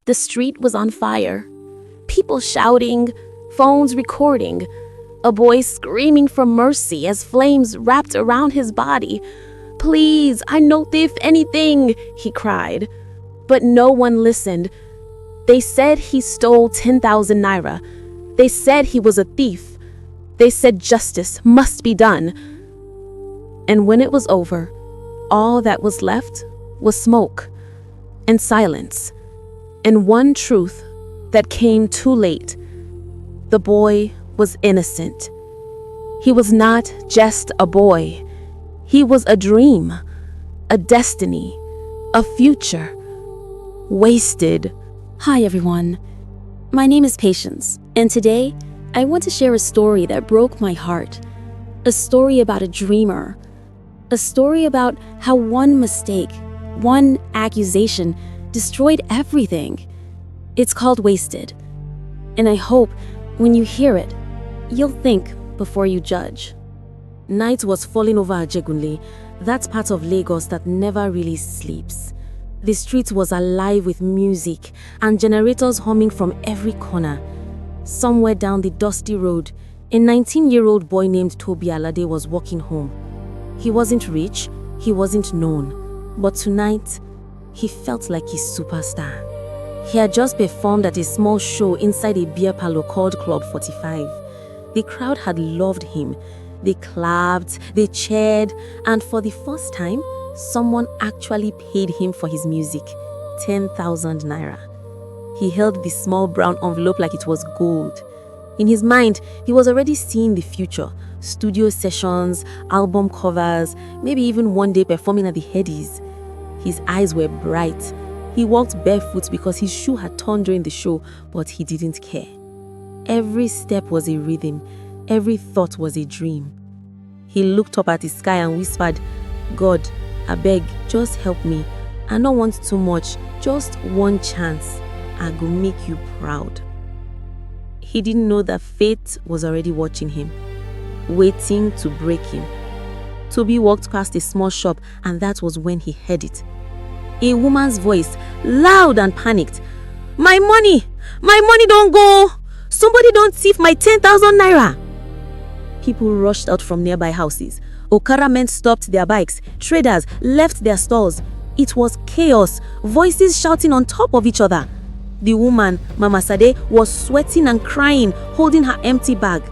The street was on fire. People shouting, phones recording, a boy screaming for mercy as flames wrapped around his body. "Please, I no thief anything," he cried. But no one listened. They said he stole 10,000 naira. They said he was a thief. They said justice must be done. And when it was over, all that was left was smoke and silence and one truth that came too late. The boy was innocent. He was not just a boy. He was a dream, a destiny, a future, wasted. Hi everyone, my name is Patience, and today I want to share a story that broke my heart. A story about a dreamer. A story about how one mistake, one accusation destroyed everything. It's called Wasted, and I hope when you hear it, you'll think before you judge. Night was falling over Ajegunle, that part of Lagos that never really sleeps. The street was alive with music and generators humming from every corner. Somewhere down the dusty road, a 19-year-old boy named Tobi Alade was walking home. He wasn't rich, he wasn't known, but tonight, he felt like a superstar. He had just performed at a small show inside a beer parlor called Club 45. The crowd had loved him. They clapped, they cheered, and for the first time, someone actually paid him for his music, 10,000 naira. He held the small brown envelope like it was gold. In his mind, he was already seeing the future, studio sessions, album covers, maybe even one day performing at the Headies. His eyes were bright. He walked barefoot because his shoe had torn during the show, but he didn't care. Every step was a rhythm. Every thought was a dream. He looked up at the sky and whispered, "God, I beg, just help me. I don't want too much, just one chance. I go make you proud." He didn't know that fate was already watching him, waiting to break him. Tobi walked past a small shop, and that was when he heard it. A woman's voice, loud and panicked. My money don't go! Somebody don't thief my 10,000 naira!" People rushed out from nearby houses. Okara men stopped their bikes. Traders left their stalls. It was chaos, voices shouting on top of each other. The woman, Mama Sade, was sweating and crying, holding her empty bag.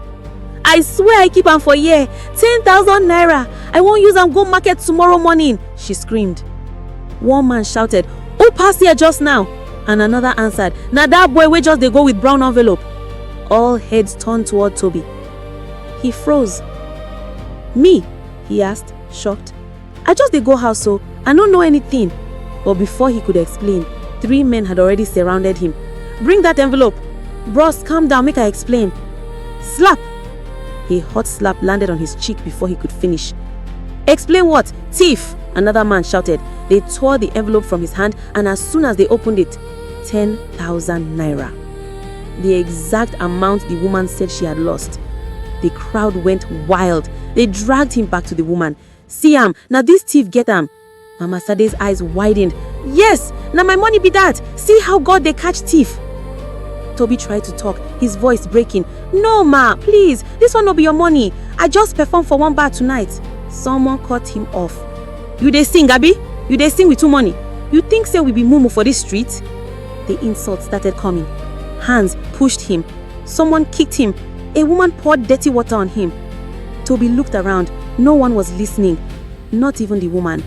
"I swear I keep am for year. 10,000 naira. I won't use am go market tomorrow morning," she screamed. One man shouted, "Who passed here just now?" And another answered, "Na that boy wey just dey go with brown envelope." All heads turned toward Tobi. He froze. "Me?" he asked, shocked. "I just dey go house, so I don't know anything." But before he could explain, 3 men had already surrounded him. "Bring that envelope." "Bros, calm down, make I explain." Slap! A hot slap landed on his cheek before he could finish. "Explain what? Thief!" Another man shouted. They tore the envelope from his hand, and as soon as they opened it, 10,000 naira. The exact amount the woman said she had lost. The crowd went wild. They dragged him back to the woman. "See am, now this thief get am." Mama Sade's eyes widened. "Yes, now my money be that. See how God they catch thief." Tobi tried to talk, his voice breaking. "No ma, please, this one no be your money. I just performed for one bar tonight." Someone cut him off. "You dey sing, Abi? You dey sing with too money? You think say we be mumu for this street?" The insults started coming. Hands pushed him. Someone kicked him. A woman poured dirty water on him. Tobi looked around. No one was listening, not even the woman.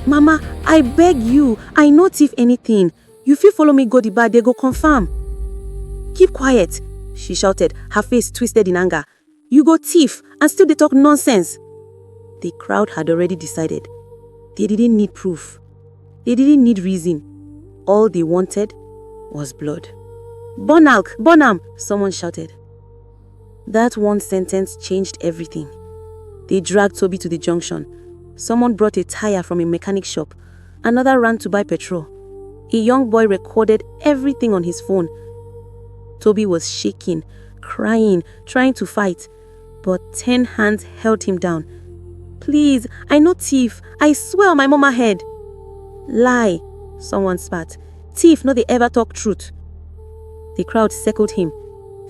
"Mama, I beg you, I no thief anything. You fit follow me go the bar, they go confirm." "Keep quiet," she shouted, her face twisted in anger. "You go thief and still they talk nonsense." The crowd had already decided. They didn't need proof. They didn't need reason. All they wanted was blood. "Bonalk, Bonam," someone shouted. That one sentence changed everything. They dragged Tobi to the junction. Someone brought a tire from a mechanic shop. Another ran to buy petrol. A young boy recorded everything on his phone. Tobi was shaking, crying, trying to fight, but 10 hands held him down. "Please, I no thief. I swear on my mama head." "Lie," someone spat. Thief, no they ever talk truth. The crowd circled him.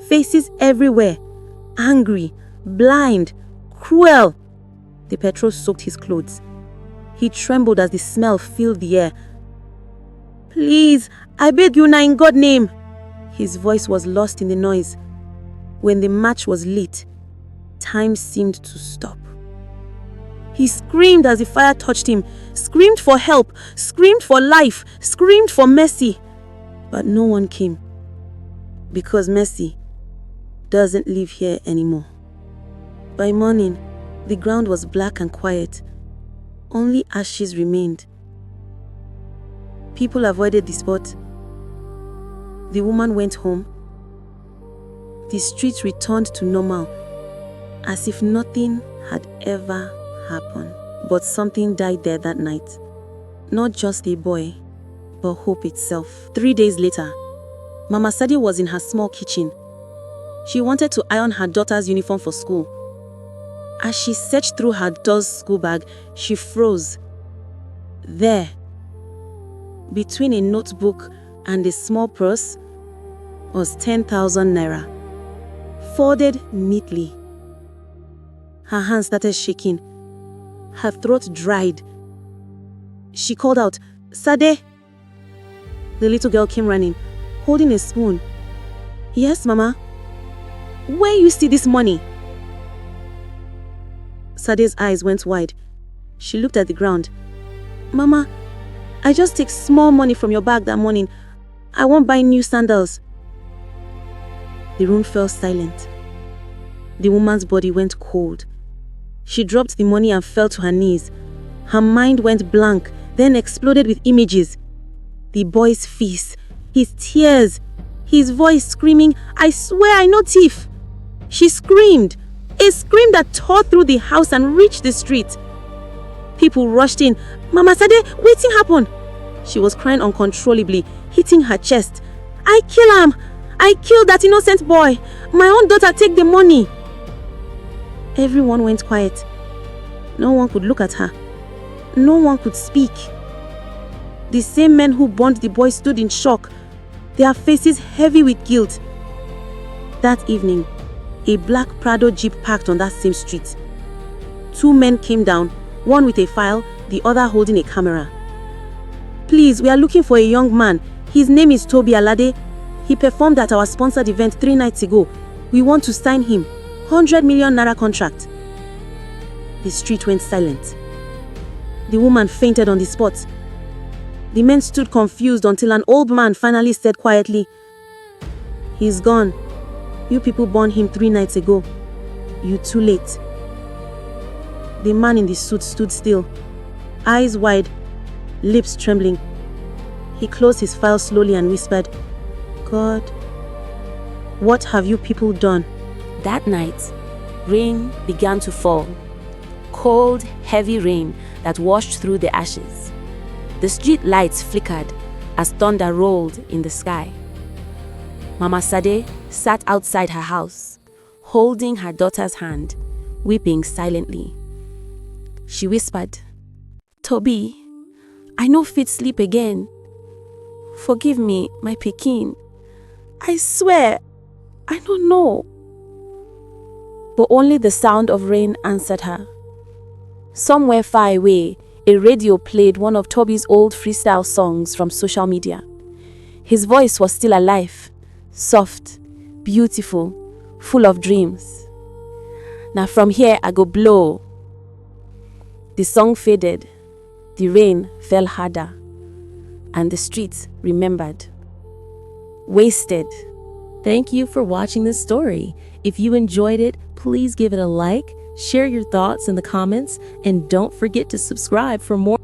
Faces everywhere. Angry, blind, cruel. The petrol soaked his clothes. He trembled as the smell filled the air. Please, I beg you now in God's name. His voice was lost in the noise. When the match was lit, time seemed to stop. He screamed as the fire touched him, screamed for help, screamed for life, screamed for mercy. But no one came. Because mercy doesn't live here anymore. By morning, the ground was black and quiet. Only ashes remained. People avoided the spot. The woman went home. The streets returned to normal, as if nothing had ever happened. But something died there that night. Not just a boy, but hope itself. 3 days later, Mama Sade was in her small kitchen. She wanted to iron her daughter's uniform for school. As she searched through her doll's school bag, she froze. There, between a notebook and a small purse, was 10,000 naira, folded neatly. Her hands started shaking. Her throat dried. She called out, "Sade!" The little girl came running, holding a spoon. "Yes, Mama." "Where you see this money?" Sade's eyes went wide. She looked at the ground. "Mama, I just take small money from your bag that morning. I won't buy new sandals." The room fell silent. The woman's body went cold. She dropped the money and fell to her knees. Her mind went blank, then exploded with images. The boy's face, his tears, his voice screaming, "I swear I no thief." She screamed, a scream that tore through the house and reached the street. People rushed in. "Mama Sade, wetin happen?" She was crying uncontrollably, hitting her chest. "I kill him! I killed that innocent boy! My own daughter take the money!" Everyone went quiet. No one could look at her. No one could speak. The same men who burned the boy stood in shock, their faces heavy with guilt. That evening, a black Prado jeep parked on that same street. 2 men came down, one with a file, the other holding a camera. "Please, we are looking for a young man. His name is Tobi Alade. He performed at our sponsored event 3 nights ago. We want to sign him. 100 million naira contract." The street went silent. The woman fainted on the spot. The men stood confused until an old man finally said quietly, "He's gone. You people burned him 3 nights ago. You too late." The man in the suit stood still, eyes wide, lips trembling. He closed his file slowly and whispered, "God, what have you people done?" That night, rain began to fall. Cold, heavy rain that washed through the ashes. The street lights flickered as thunder rolled in the sky. Mama Sade sat outside her house, holding her daughter's hand, weeping silently. She whispered, "Tobi, I no fit sleep again. Forgive me, my pikin. I swear, I don't know." But only the sound of rain answered her. Somewhere far away, a radio played one of Tobi's old freestyle songs from social media. His voice was still alive, soft, beautiful, full of dreams. "Now from here I go blow." The song faded, the rain fell harder, and the streets remembered. Wasted. Thank you for watching this story. If you enjoyed it, please give it a like, share your thoughts in the comments, and don't forget to subscribe for more.